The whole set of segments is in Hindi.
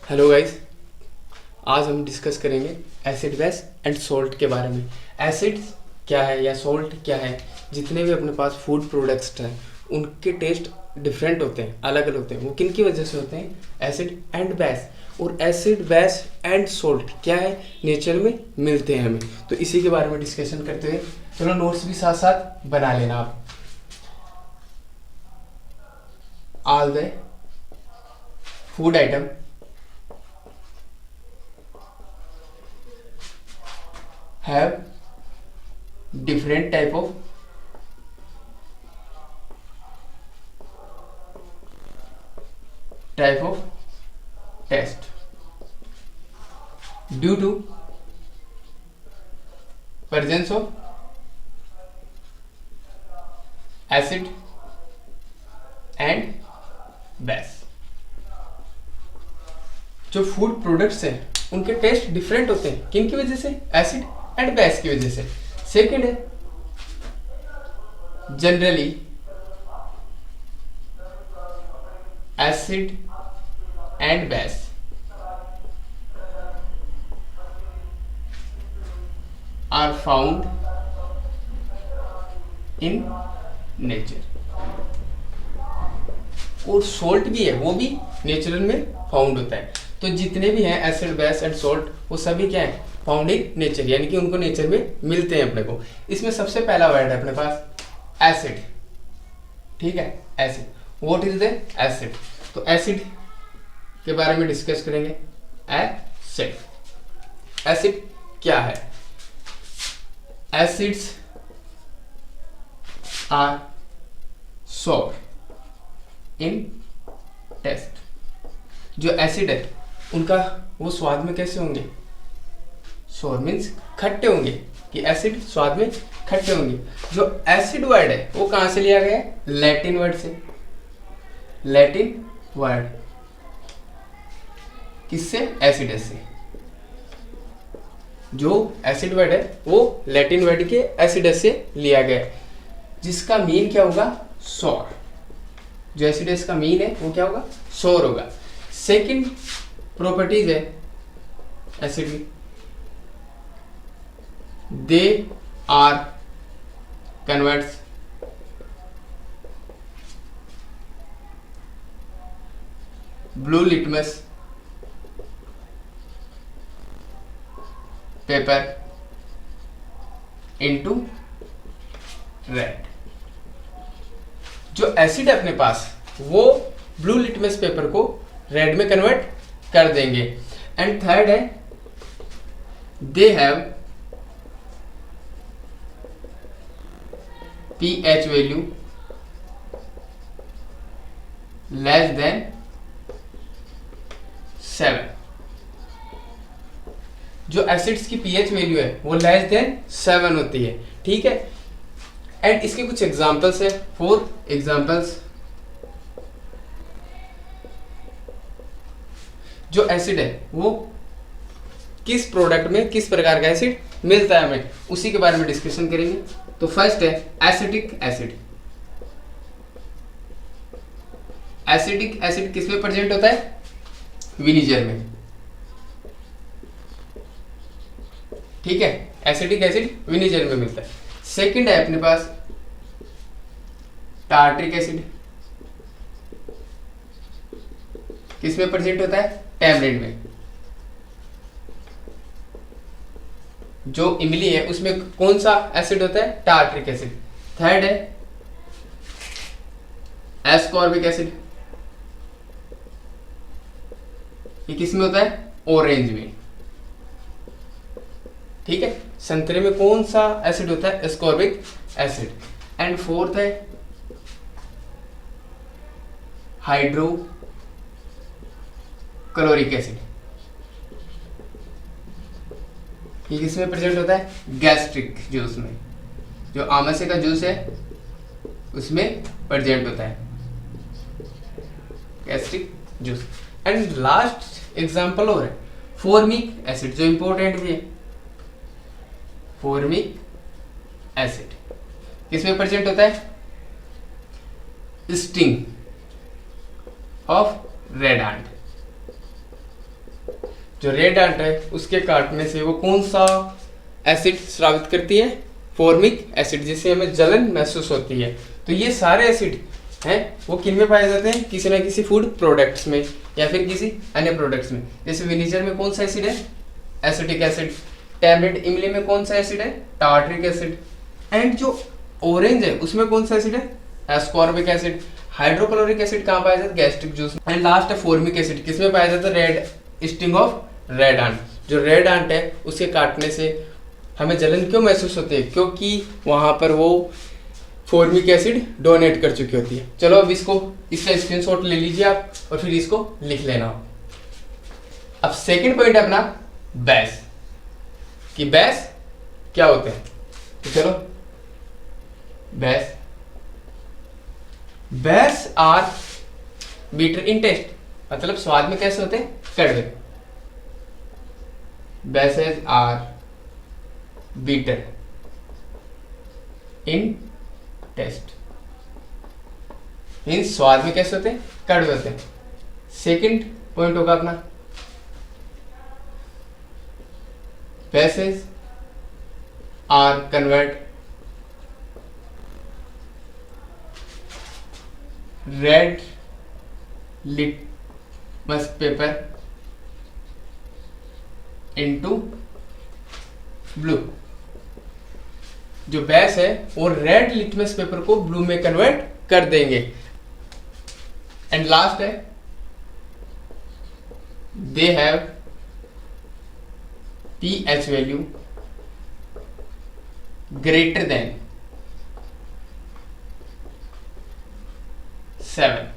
Hello guys. आज हम डिस्कस करेंगे एसिड बेस एंड सॉल्ट के बारे में। एसिड क्या है या सॉल्ट क्या है। जितने भी अपने पास फूड प्रोडक्ट्स हैं उनके टेस्ट डिफरेंट होते हैं, अलग अलग होते हैं। वो किन की वजह से होते हैं? Acid and base. और एसिड बेस एंड सॉल्ट क्या है, नेचर में मिलते हैं हमें। तो इसी के बारे में डिस्कशन करते हुए चलो नोट्स भी साथ साथ बना लेना आप। All the food item have different type of taste due to presence of acid and base। जो फूड प्रोडक्ट्स हैं उनके टेस्ट डिफरेंट होते हैं, किन की वजह से? एसिड एंड बेस की वजह से। सेकंड है generally acid and base are found in nature. और सोल्ट भी है, वो भी नेचुरल में फाउंड होता है। तो जितने भी हैं एसिड बेस एंड सोल्ट वो सभी क्या है? फाउंड इन नेचर, यानी कि उनको नेचर में मिलते हैं अपने को। इसमें सबसे पहला वर्ड है अपने पास एसिड। ठीक है, acid. What is the acid? तो एसिड के बारे में डिस्कस करेंगे। एसिड एसिड क्या है? एसिड्स आर सोर इन टेस्ट। जो एसिड है उनका वो स्वाद में कैसे होंगे? सोर मीन्स खट्टे होंगे, कि एसिड स्वाद में खट्टे होंगे। जो एसिड वर्ड है वो कहां से लिया गया है? लैटिन वर्ड से। लैटिन वर्ड किससे? एसिडस से। जो एसिड वर्ड है वो लैटिन वर्ड के एसिडस से लिया गया है, जिसका मीन क्या होगा? सोर। जो एसिडस का मीन है वो क्या होगा? सोर होगा। सेकंड प्रॉपर्टीज है एसिड की, they are converts blue litmus paper into red. जो एसिड है अपने पास वो ब्लू लिटमस पेपर को रेड में कन्वर्ट कर देंगे। एंड थर्ड है they have pH value less than 7। जो एसिड्स की pH वैल्यू है वो लेस देन 7 होती है। ठीक है। एंड इसके कुछ एग्जांपल्स है। 4 एग्जांपल्स। जो एसिड है वो किस प्रोडक्ट में किस प्रकार का एसिड मिलता है हमें, उसी के बारे में डिस्कशन करेंगे। तो फर्स्ट है एसिटिक एसिड। एसिटिक एसिड किस में प्रेजेंट होता है? विनीगर में। ठीक है, एसिटिक एसिड विनीगर में मिलता है। सेकंड है अपने पास टार्ट्रिक एसिड। किस में प्रेजेंट होता है? टैमरिंड में। जो इमली है उसमें कौन सा एसिड होता है? Tartaric acid. थर्ड है एस्कॉर्बिक एसिड। ये किस में होता है? ऑरेंज में। ठीक है, संतरे में कौन सा एसिड होता है? Ascorbic acid. एंड फोर्थ है हाइड्रोक्लोरिक एसिड। ये किसमें प्रेजेंट होता है? गैस्ट्रिक जूस में। जो आमसे का जूस है उसमें प्रेजेंट होता है gastric juice. And last example और है फॉर्मिक एसिड, जो इंपॉर्टेंट भी है। फॉर्मिक एसिड किसमें प्रेजेंट होता है? Sting of red ant। जो रेड आंट है उसके काटने से वो कौन सा एसिड स्रावित करती है? फॉर्मिक एसिड, जिससे हमें जलन महसूस होती है। तो ये सारे एसिड हैं वो किन में पाए जाते हैं? किसी ना किसी फूड प्रोडक्ट्स में या फिर किसी अन्य प्रोडक्ट्स में। जैसे विनीगर में कौन सा एसिड है? Acetic acid. टैमरिंड इमली में कौन सा एसिड है? Tartaric acid. एंड जो ऑरेंज है उसमें कौन सा एसिड है? Ascorbic acid. हाइड्रोक्लोरिक एसिड कहाँ पाया जाता है? Gastric juice. एंड लास्ट है फॉर्मिक एसिड, किसमें पाया जाता है? Red sting of red ant. जो रेड आंट है उसके काटने से हमें जलन क्यों महसूस होती है? क्योंकि वहां पर वो फॉर्मिक एसिड डोनेट कर चुकी होती है। चलो अब इसका स्क्रीनशॉट ले लीजिए आप और फिर इसको लिख लेना। अब सेकंड पॉइंट है अपना बेस, कि बेस क्या होते हैं। तो चलो base are bitter in taste, मतलब स्वाद में कैसे होते हैं? कड़वे। Bases are bitter in taste, means स्वाद में कैसे होते हैं? कड़वे होते हैं। सेकंड पॉइंट होगा अपना bases are convert red litmus paper into blue. जो बेस है वो रेड लिटमस पेपर को ब्लू में कन्वर्ट कर देंगे। एंड लास्ट है they have pH value greater than 7।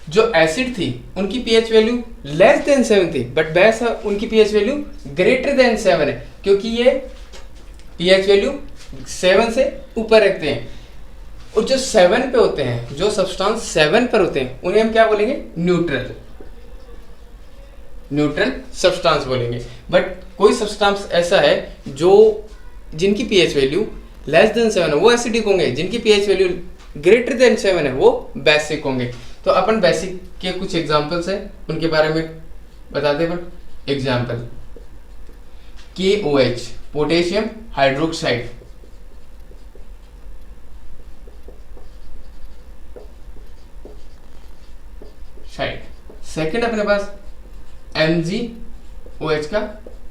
जो एसिड थी उनकी pH वैल्यू लेस देन 7 थी, बट बेस है उनकी pH वैल्यू ग्रेटर देन 7 है, क्योंकि ये pH वैल्यू 7 से ऊपर रखते हैं। और जो 7 पे होते हैं, जो सब्सटेंस 7 पर होते हैं, उन्हें हम क्या बोलेंगे? न्यूट्रल सब्सटेंस बोलेंगे। बट कोई सब्सटेंस ऐसा है जो जिनकी pH वैल्यू लेस देन 7 है वो एसिडिक होंगे, जिनकी pH वैल्यू ग्रेटर देन 7 है वो बेसिक होंगे। तो अपन बेसिक के कुछ एग्जांपल्स हैं उनके बारे में बताते हैं। Example KOH potassium hydroxide, second अपने पास MgOH का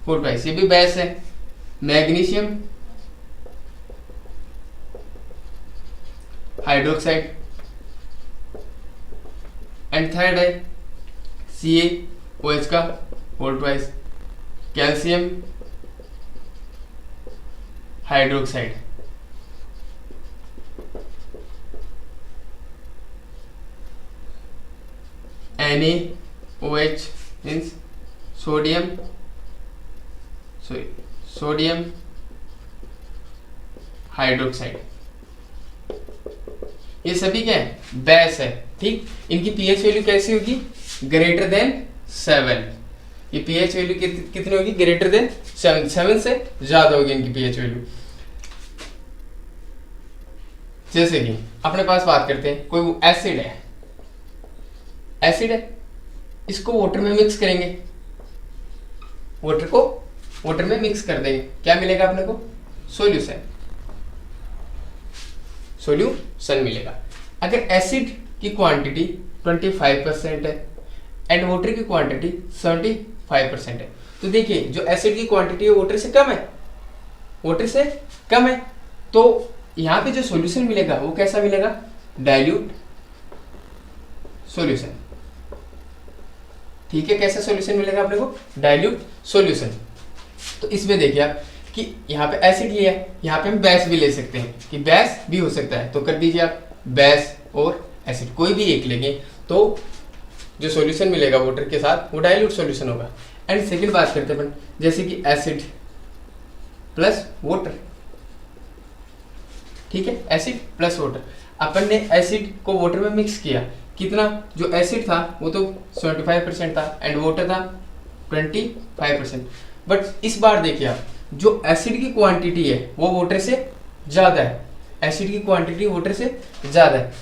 4 ये भी बेस है। Magnesium hydroxide. एंड थर्ड है CaOH का 4 calcium hydroxide. NaOH means sodium hydroxide. ये सभी क्या है? बेस है। ठीक, इनकी pH वैल्यू कैसी होगी? Greater than 7। ये pH वैल्यू कितनी होगी? ग्रेटर देन 7 से ज्यादा होगी इनकी pH वैल्यू। जैसे कि अपने पास बात करते हैं, कोई एसिड है, इसको वाटर में मिक्स करेंगे, वाटर में मिक्स कर देंगे, क्या मिलेगा अपने को? सॉल्यूशन मिलेगा। अगर एसिड की क्वांटिटी 25% है एंड वाटर की क्वांटिटी 75% है, तो देखिए जो एसिड की क्वांटिटी है वाटर से कम है, तो यहाँ पे जो सॉल्यूशन मिलेगा वो कैसा मिलेगा? Dilute solution. ठीक है, कैसा सॉल्यूशन मिलेगा अपने को? Dilute solution. तो इसमें देखिए आप कि यहाँ पे एसिड लिया है, यहाँ पे हम बेस भी ले सकते हैं, कि बेस भी हो सकता है। तो कर दीजिए आप बेस और एसिड कोई भी एक लेंगे तो जो सॉल्यूशन मिलेगा वाटर के साथ वो डाइल्यूट सॉल्यूशन होगा। एंड सेकंड बात करते हैं अपन, जैसे कि एसिड प्लस वाटर। ठीक है, एसिड प्लस वाटर। अपन ने एसिड को वाटर में मिक्स किया, कितना? जो एसिड था वो तो 75% था एंड वाटर था 25%। बट इस बार देखिए आप, जो एसिड की क्वांटिटी है वो वाटर से ज़्यादा है,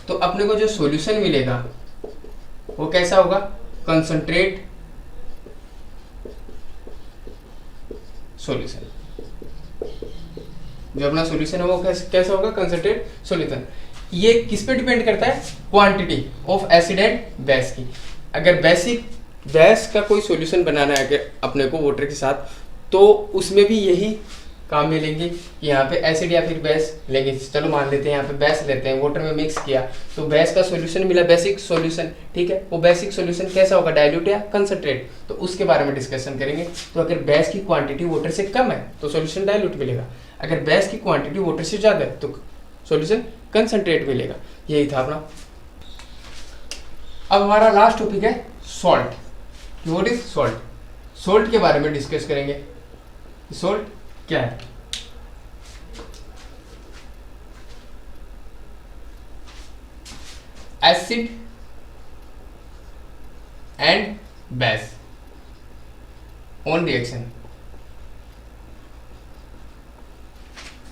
तो अपने को जो सॉल्यूशन मिलेगा वो कैसा होगा? Concentrate solution. जो अपना सॉल्यूशन है वो कैसा होगा, कंसंट्रेट सॉल्यूशन। ये किस पे डिपेंड करता है, quantity of acid and base की। अगर बेस का कोई सॉल्यूशन बनाना है अगर अपने को वाटर के साथ, तो उसमें भी यही काम में लेंगे। यहाँ पे एसिड या फिर बेस लेंगे। चलो मान लेते हैं यहाँ पे बेस लेते हैं, वाटर में मिक्स किया तो बेस का सॉल्यूशन मिला, बेसिक सॉल्यूशन। ठीक है, वो बेसिक सॉल्यूशन कैसा होगा, डाइल्यूट या कंसंट्रेट, तो उसके बारे में डिस्कशन करेंगे। तो अगर बेस की क्वांटिटी वाटर से कम है तो सॉल्यूशन डाइल्यूट मिलेगा, अगर बेस की क्वांटिटी वाटर से ज़्यादा है तो सॉल्यूशन कंसंट्रेट मिलेगा। यही था अपना। अब हमारा लास्ट टॉपिक है salt. What is salt? Salt के बारे में डिस्कस करेंगे। सॉल्ट क्या है? Acid and base on reaction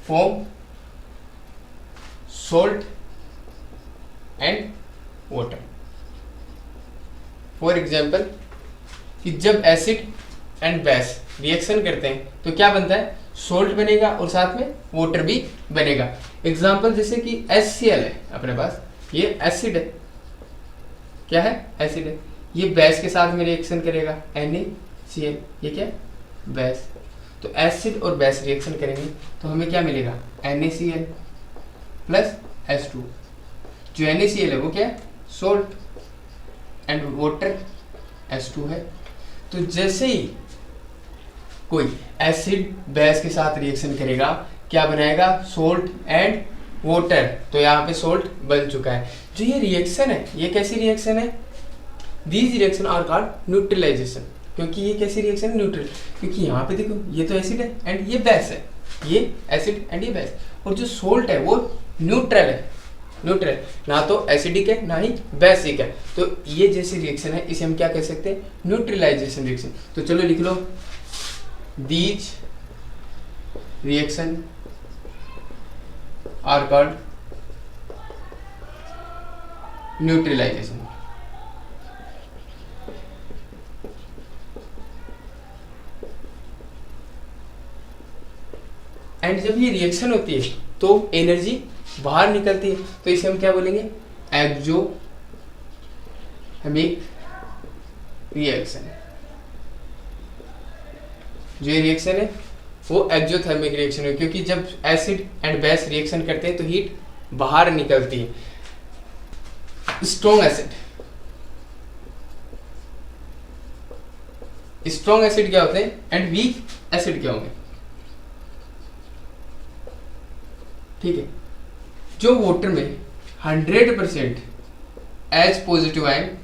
form salt and water। For example कि जब एसिड एंड बेस रिएक्शन करते हैं तो क्या बनता है, सोल्ट बनेगा और साथ में वाटर भी बनेगा। एग्जाम्पल जैसे कि HCl है अपने पास, ये एसिड है, क्या है, एसिड है। ये बेस के साथ में रिएक्शन करेगा NaCl, ये क्या है, बेस। तो एसिड और बेस रिएक्शन करेंगे तो हमें क्या मिलेगा, NaCl प्लस H2। जो NaCl है वो क्या है, सोल्ट एंड वाटर H2 है। तो जैसे ही कोई एसिड बेस के साथ रिएक्शन करेगा क्या बनाएगा, सोल्ट एंड वाटर। तो यहाँ पे सोल्ट बन चुका है। जो ये रिएक्शन है ये कैसी रिएक्शन है, these reaction are called neutralization. क्योंकि ये कैसी रिएक्शन है, न्यूट्रल। क्योंकि यहाँ पे देखो ये तो एसिड है एंड ये बेस है, ये एसिड एंड ये बेस। और जो सोल्ट है वो न्यूट्रल है, न्यूट्रल, ना तो एसिडिक है ना ही बेसिक है। तो ये जैसी रिएक्शन है इसे हम क्या कह सकते हैं, न्यूट्रलाइजेशन रिएक्शन। तो चलो लिख लो, these reaction are called neutralization. And जब ये रिएक्शन होती है तो एनर्जी बाहर निकलती है, तो इसे हम क्या बोलेंगे, एक्सोथर्मिक रिएक्शन। जो ये रिएक्शन है वो एक्सोथर्मिक रिएक्शन है, क्योंकि जब एसिड एंड बेस रिएक्शन करते हैं तो हीट बाहर निकलती है। स्ट्रॉन्ग एसिड क्या होते हैं एंड वीक एसिड क्या होंगे, ठीक है। जो वाटर में 100% H पॉजिटिव आयन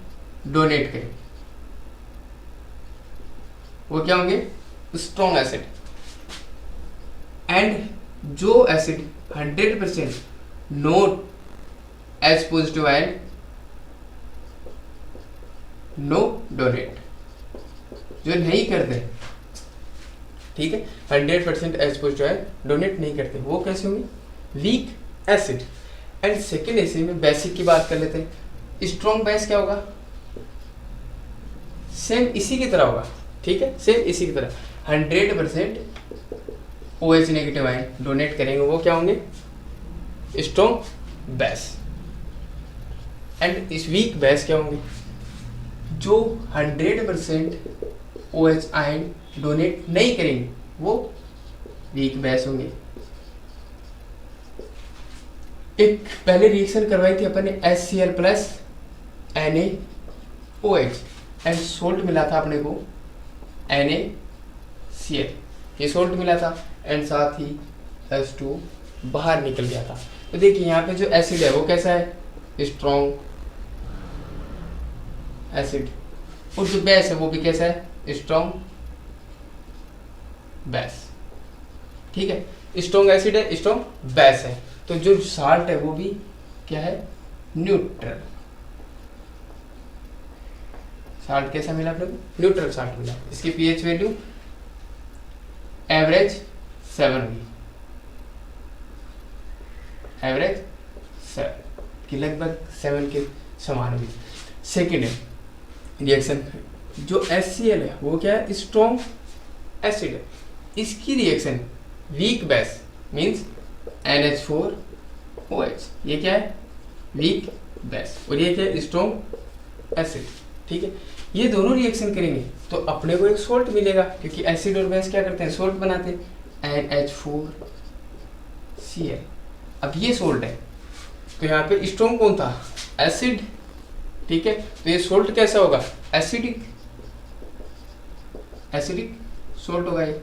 डोनेट करें वो क्या होंगे, स्ट्रॉन्ग एसिड। एंड जो acid 100% not H positive ion no donate, जो नहीं करते, ठीक है, 100% H पॉजिटिव आयन डोनेट नहीं करते, वो कैसे होंगे, weak acid. And second acid में बेसिक की बात कर लेते हैं। स्ट्रॉन्ग बेस क्या होगा, सेम इसी की तरह होगा, ठीक है, सेम इसी की तरह 100% OH नेगेटिव आयन डोनेट करेंगे, वो क्या होंगे, स्ट्रॉन्ग बेस। एंड इस वीक बेस क्या होंगे, जो 100% OH आयन डोनेट नहीं करेंगे वो वीक बेस होंगे। एक पहले रिएक्शन करवाई थी अपन ने HCl plus NaOH and salt मिला था अपने को NaCl, ये सोल्ट मिला था एंड साथ ही H2 बाहर निकल गया था। तो देखिए यहाँ पे जो एसिड है वो कैसा है, स्ट्रॉन्ग एसिड, और जो बेस है वो भी कैसा है, स्ट्रॉन्ग बेस, ठीक है। स्ट्रॉन्ग एसिड है, स्ट्रॉन्ग बेस है। तो जो साल्ट है वो भी क्या है, न्यूट्रल। साल्ट कैसा मिला अपने को, न्यूट्रल साल्ट मिला। इसकी पीएच वैल्यू एवरेज 7 हुई, एवरेज 7 की लगभग 7 के समान हुई। सेकेंड है रिएक्शन, जो HCl है वो क्या है, स्ट्रॉन्ग एसिड है, इसकी reaction weak base means NH4OH, ये क्या है वीक बेस, और ये क्या है स्ट्रॉन्ग एसिड। ठीक है, ये दोनों रिएक्शन करेंगे तो अपने को एक सोल्ट मिलेगा, क्योंकि एसिड और बेस क्या करते हैं सोल्ट बनाते हैं, NH4Cl। अब ये सोल्ट है तो यहाँ पे स्ट्रॉन्ग कौन था एसिड। ठीक है, तो ये सोल्ट कैसा होगा एसिडिक सोल्ट होगा ये।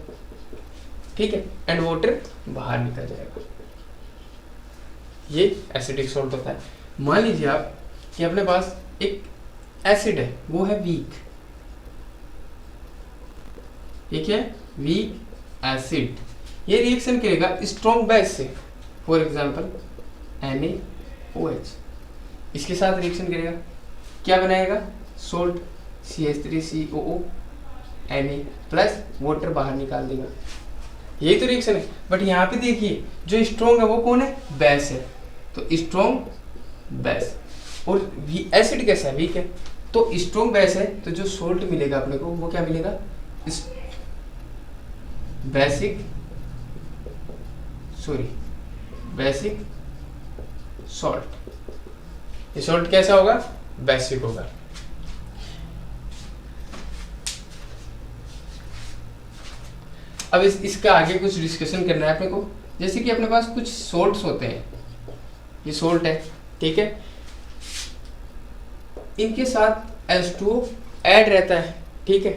ठीक है, एंड वाटर बाहर निकल जाएगा, ये एसिडिक सोल्ट होता है। मान लीजिए आप कि अपने पास एक एसिड है, वो है वीक, ये क्या है वीक एसिड, ये रिएक्शन करेगा स्ट्रॉन्ग बेस से, फॉर एग्जांपल NaOH, इसके साथ रिएक्शन करेगा, क्या बनाएगा salt CH3COO Na plus water बाहर निकाल देगा, यही तो रिएक्शन है। बट यहाँ पे देखिए जो स्ट्रॉन्ग है वो कौन है बेस है, तो स्ट्रॉन्ग बेस, और एसिड कैसा है वीक है, तो स्ट्रॉन्ग बेस है तो जो सोल्ट मिलेगा अपने को वो क्या मिलेगा बेसिक सॉल्ट। ये सॉल्ट कैसा होगा बेसिक होगा। अब इसका आगे कुछ डिस्कशन करना है अपने को, जैसे कि अपने पास कुछ सोल्ट्स होते हैं, ये सोल्ट है ठीक है, इनके साथ H2O ऐड रहता है। ठीक है,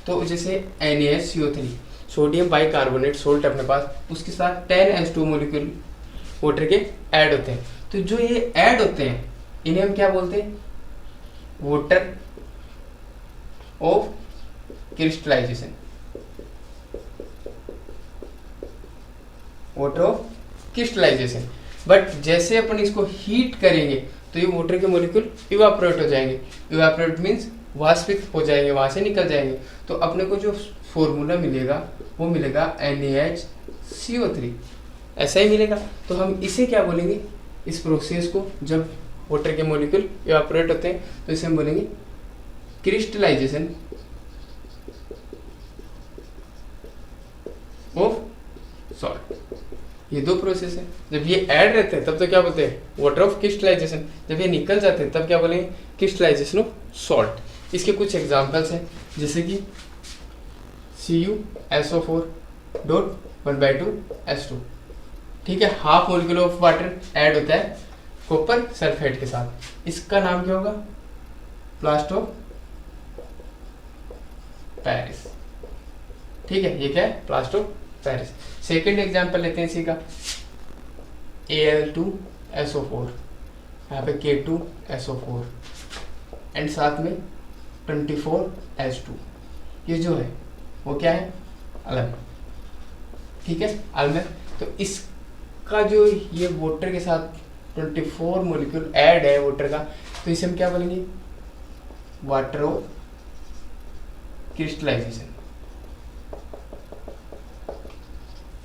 तो जैसे NaCO3 सोडियम बाइकार्बोनेट सोल्ट अपने पास, उसके साथ 10 H2O मोलिक्यूल वाटर के ऐड होते हैं। तो जो ये ऐड होते हैं इन्हें हम क्या बोलते हैं water of crystallization, water of crystallization. But जैसे अपन इसको हीट करेंगे तो ये वाटर के मॉलिक्यूल इवापोरेट हो जाएंगे, इवापोरेट मीन्स वाष्पित हो जाएंगे, वहां से निकल जाएंगे। तो अपने को जो फॉर्मूला मिलेगा वो मिलेगा NaHCO3, ऐसा ही मिलेगा। तो हम इसे क्या बोलेंगे, इस प्रोसेस को जब वाटर के मॉलिक्यूल इवापोरेट होते हैं तो इसे हम बोलेंगे क्रिस्टलाइजेशन ऑफ सॉल्ट। ये दो प्रोसेस है, जब ये ऐड रहते हैं तब तो क्या बोलते हैं वाटर ऑफ क्रिस्टलाइजेशन, जब ये निकल जाते हैं तब क्या बोलेंगे क्रिस्टलाइजेशन ऑफ सॉल्ट। इसके कुछ एग्जांपल्स हैं, जैसे कि CuSO4.1/2H2, ठीक है, half molecule of water add होता है कॉपर सल्फेट के साथ, इसका नाम क्या होगा प्लास्टर ऑफ पेरिस। ठीक है, ये क्या है plaster of Paris. Second example लेते हैं इसी का, Al2SO4, यहाँ पे K2SO4 एंड साथ में 24H2, ये जो है वो क्या है अलग, ठीक है अलग। तो इसका जो ये वाटर के साथ 24 मोलिक्यूल ऐड है वाटर का, तो इसे हम क्या बोलेंगे वाटर ऑफ क्रिस्टलाइजेशन।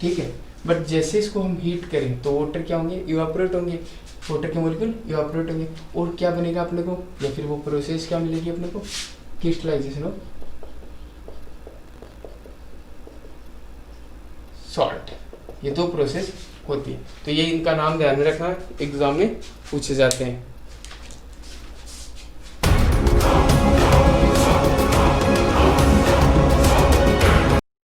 ठीक है, बट जैसे इसको हम हीट करें तो वाटर क्या होंगे इवापोरेट होंगे, वाटर के मॉलिक्यूल इवापोरेट होंगे, और क्या बनेगा अपने को, या फिर वो प्रोसेस क्या मिलेगी अपने को क्रिस्टलाइजेशन ऑफ सॉल्ट। ये दो प्रोसेस होती है, तो ये इनका नाम ध्यान में रखना, एग्जाम में पूछे जाते हैं।